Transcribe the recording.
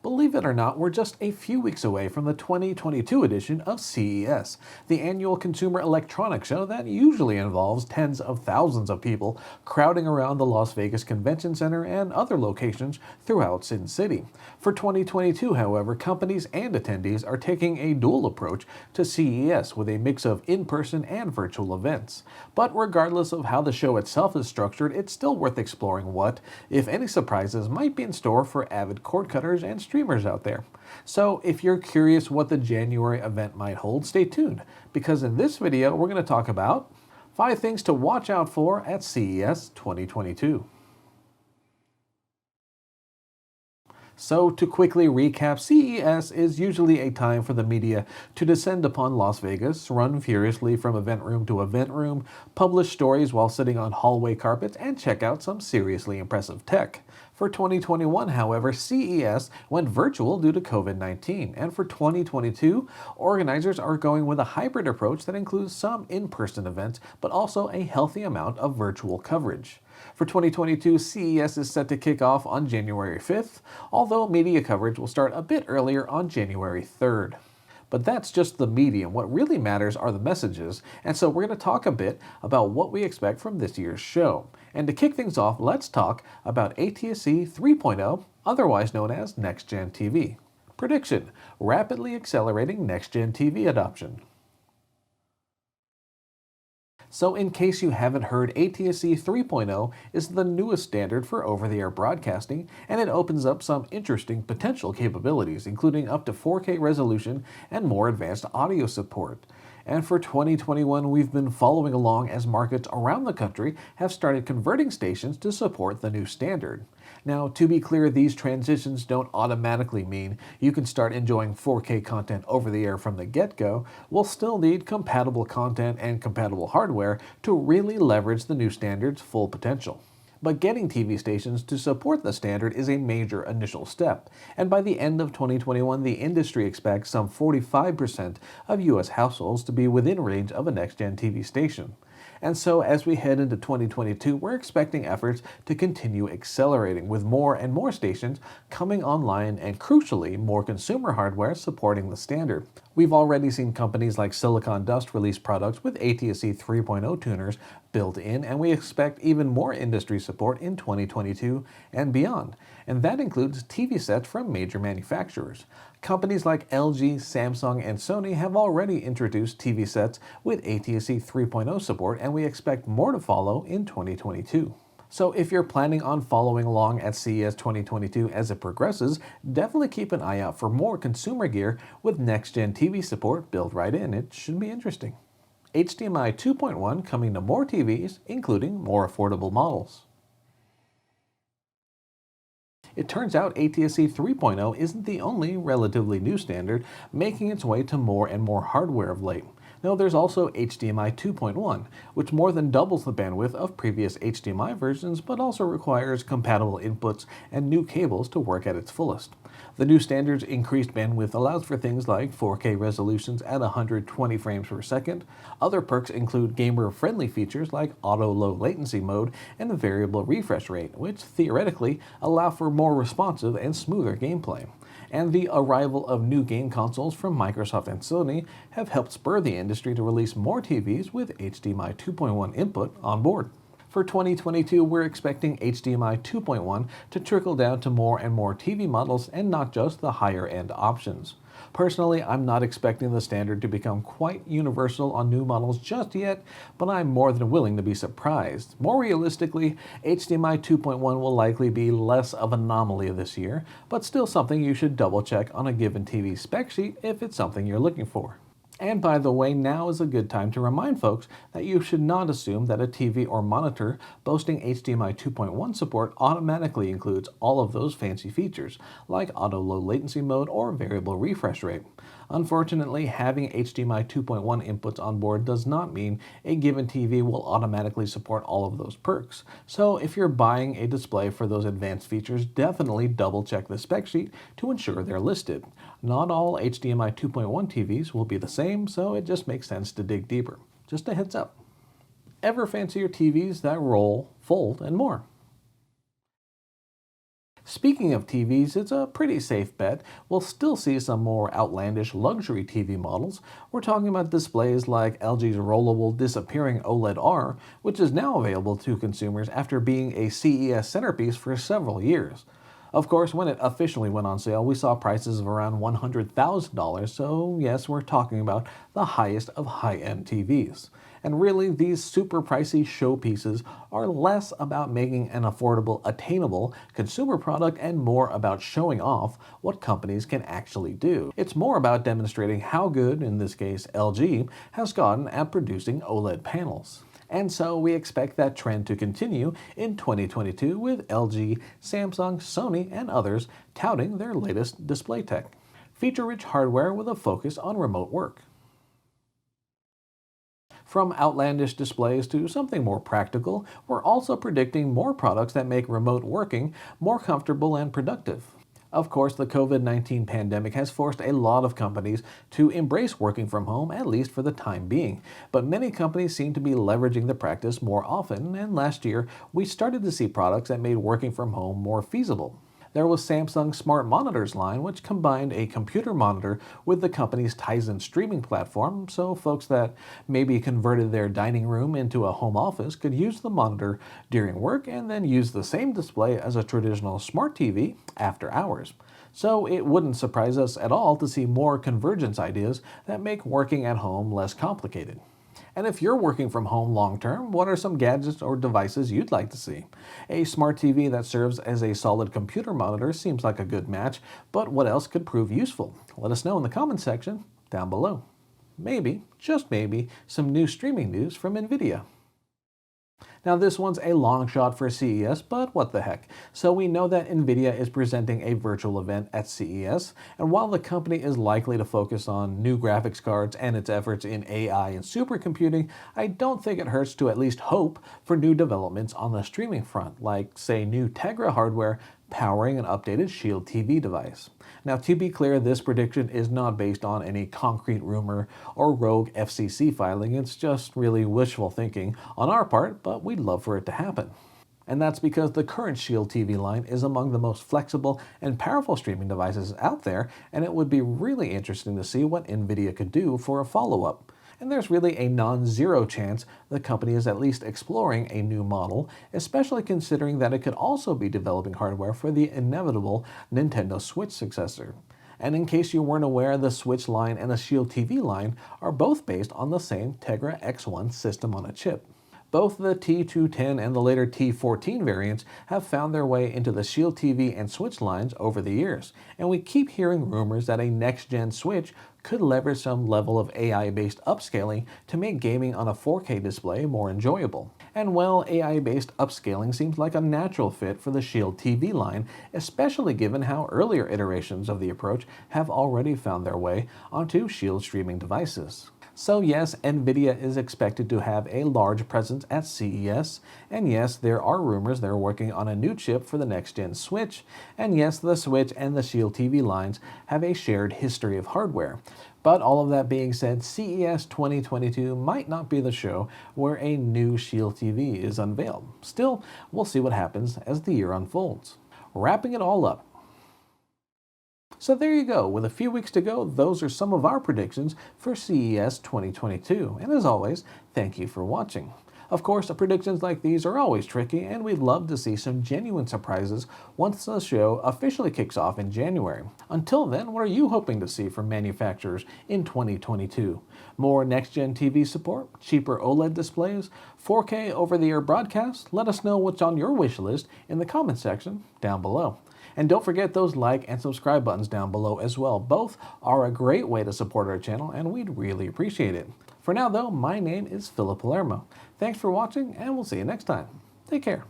Believe it or not, we're just a few weeks away from the 2022 edition of CES, the annual consumer electronics show that usually involves tens of thousands of people crowding around the Las Vegas Convention Center and other locations throughout Sin City. For 2022, however, companies and attendees are taking a dual approach to CES with a mix of in-person and virtual events. But regardless of how the show itself is structured, it's still worth exploring what, if any, surprises might be in store for avid cord cutters and streamers out there. So if you're curious what the January event might hold, stay tuned, because in this video we're going to talk about 5 things to watch out for at CES 2022. So to quickly recap, CES is usually a time for the media to descend upon Las Vegas, run furiously from event room to event room, publish stories while sitting on hallway carpets, and check out some seriously impressive tech. For 2021, however, CES went virtual due to COVID-19, and for 2022, organizers are going with a hybrid approach that includes some in-person events, but also a healthy amount of virtual coverage. For 2022, CES is set to kick off on January 5th, although media coverage will start a bit earlier on January 3rd. But that's just the medium. What really matters are the messages, and so we're going to talk a bit about what we expect from this year's show. And to kick things off, let's talk about ATSC 3.0, otherwise known as NextGen TV. Prediction: rapidly accelerating NextGen TV adoption. So in case you haven't heard, ATSC 3.0 is the newest standard for over-the-air broadcasting, and it opens up some interesting potential capabilities, including up to 4K resolution and more advanced audio support. And for 2021, we've been following along as markets around the country have started converting stations to support the new standard. Now, to be clear, these transitions don't automatically mean you can start enjoying 4K content over the air from the get-go. We'll still need compatible content and compatible hardware to really leverage the new standard's full potential. But getting TV stations to support the standard is a major initial step, and by the end of 2021, the industry expects some 45% of U.S. households to be within range of a next-gen TV station. And so as we head into 2022, we're expecting efforts to continue accelerating, with more and more stations coming online and, crucially, more consumer hardware supporting the standard. We've already seen companies like Silicon Dust release products with ATSC 3.0 tuners built in, and we expect even more industry support in 2022 and beyond. And that includes TV sets from major manufacturers. Companies like LG, Samsung, and Sony have already introduced TV sets with ATSC 3.0 support, and we expect more to follow in 2022. So if you're planning on following along at CES 2022 as it progresses, definitely keep an eye out for more consumer gear with next-gen TV support built right in. It should be interesting. HDMI 2.1 coming to more TVs, including more affordable models. It turns out ATSC 3.0 isn't the only relatively new standard making its way to more and more hardware of late. No, there's also HDMI 2.1, which more than doubles the bandwidth of previous HDMI versions, but also requires compatible inputs and new cables to work at its fullest. The new standard's increased bandwidth allows for things like 4K resolutions at 120 frames per second. Other perks include gamer-friendly features like auto low latency mode and the variable refresh rate, which theoretically allow for more responsive and smoother gameplay. And the arrival of new game consoles from Microsoft and Sony have helped spur the industry to release more TVs with HDMI 2.1 input on board. For 2022, we're expecting HDMI 2.1 to trickle down to more and more TV models and not just the higher-end options. Personally, I'm not expecting the standard to become quite universal on new models just yet, but I'm more than willing to be surprised. More realistically, HDMI 2.1 will likely be less of an anomaly this year, but still something you should double-check on a given TV spec sheet if it's something you're looking for. And by the way, now is a good time to remind folks that you should not assume that a TV or monitor boasting HDMI 2.1 support automatically includes all of those fancy features, like auto low latency mode or variable refresh rate. Unfortunately, having HDMI 2.1 inputs on board does not mean a given TV will automatically support all of those perks. So if you're buying a display for those advanced features, definitely double check the spec sheet to ensure they're listed. Not all HDMI 2.1 TVs will be the same, so it just makes sense to dig deeper. Just a heads up. Ever-Fancier TVs that roll, fold, and more. Speaking of TVs, it's a pretty safe bet. We'll still see some more outlandish luxury TV models. We're talking about displays like LG's rollable disappearing OLED R, which is now available to consumers after being a CES centerpiece for several years. Of course, when it officially went on sale, we saw prices of around $100,000, so yes, we're talking about the highest of high-end TVs. And really, these super pricey showpieces are less about making an affordable, attainable consumer product and more about showing off what companies can actually do. It's more about demonstrating how good, in this case LG, has gotten at producing OLED panels. And so we expect that trend to continue in 2022 with LG, Samsung, Sony, and others touting their latest display tech. Feature-rich hardware with a focus on remote work. From outlandish displays to something more practical, we're also predicting more products that make remote working more comfortable and productive. Of course, the COVID-19 pandemic has forced a lot of companies to embrace working from home, at least for the time being. But many companies seem to be leveraging the practice more often, and last year we started to see products that made working from home more feasible. There was Samsung's Smart Monitors line, which combined a computer monitor with the company's Tizen streaming platform, so folks that maybe converted their dining room into a home office could use the monitor during work and then use the same display as a traditional smart TV after hours. So it wouldn't surprise us at all to see more convergence ideas that make working at home less complicated. And if you're working from home long term, what are some gadgets or devices you'd like to see? A smart TV that serves as a solid computer monitor seems like a good match, but what else could prove useful? Let us know in the comments section down below. Maybe, just maybe, some new streaming news from NVIDIA. Now this one's a long shot for CES, but what the heck. So we know that NVIDIA is presenting a virtual event at CES, and while the company is likely to focus on new graphics cards and its efforts in AI and supercomputing, I don't think it hurts to at least hope for new developments on the streaming front, like say new Tegra hardware powering an updated Shield TV device. Now, to be clear, this prediction is not based on any concrete rumor or rogue FCC filing. It's just really wishful thinking on our part, but we'd love for it to happen. And that's because the current Shield TV line is among the most flexible and powerful streaming devices out there, and it would be really interesting to see what NVIDIA could do for a follow-up. And there's really a non-zero chance the company is at least exploring a new model, especially considering that it could also be developing hardware for the inevitable Nintendo Switch successor. And in case you weren't aware, the Switch line and the Shield TV line are both based on the same Tegra X1 system on a chip. Both the T210 and the later T14 variants have found their way into the Shield TV and Switch lines over the years, and we keep hearing rumors that a next-gen Switch could leverage some level of AI-based upscaling to make gaming on a 4K display more enjoyable. And well, AI-based upscaling seems like a natural fit for the Shield TV line, especially given how earlier iterations of the approach have already found their way onto Shield streaming devices. So yes, NVIDIA is expected to have a large presence at CES, and yes, there are rumors they're working on a new chip for the next-gen Switch, and yes, the Switch and the Shield TV lines have a shared history of hardware. But all of that being said, CES 2022 might not be the show where a new Shield TV is unveiled. Still, we'll see what happens as the year unfolds. Wrapping it all up. So there you go, with a few weeks to go, those are some of our predictions for CES 2022. And as always, thank you for watching. Of course, predictions like these are always tricky, and we'd love to see some genuine surprises once the show officially kicks off in January. Until then, what are you hoping to see from manufacturers in 2022? More next-gen TV support, cheaper OLED displays, 4K over-the-air broadcasts? Let us know what's on your wish list in the comments section down below. And don't forget those like and subscribe buttons down below as well. Both are a great way to support our channel, and we'd really appreciate it. For now though, my name is Philip Palermo. Thanks for watching, and we'll see you next time. Take care.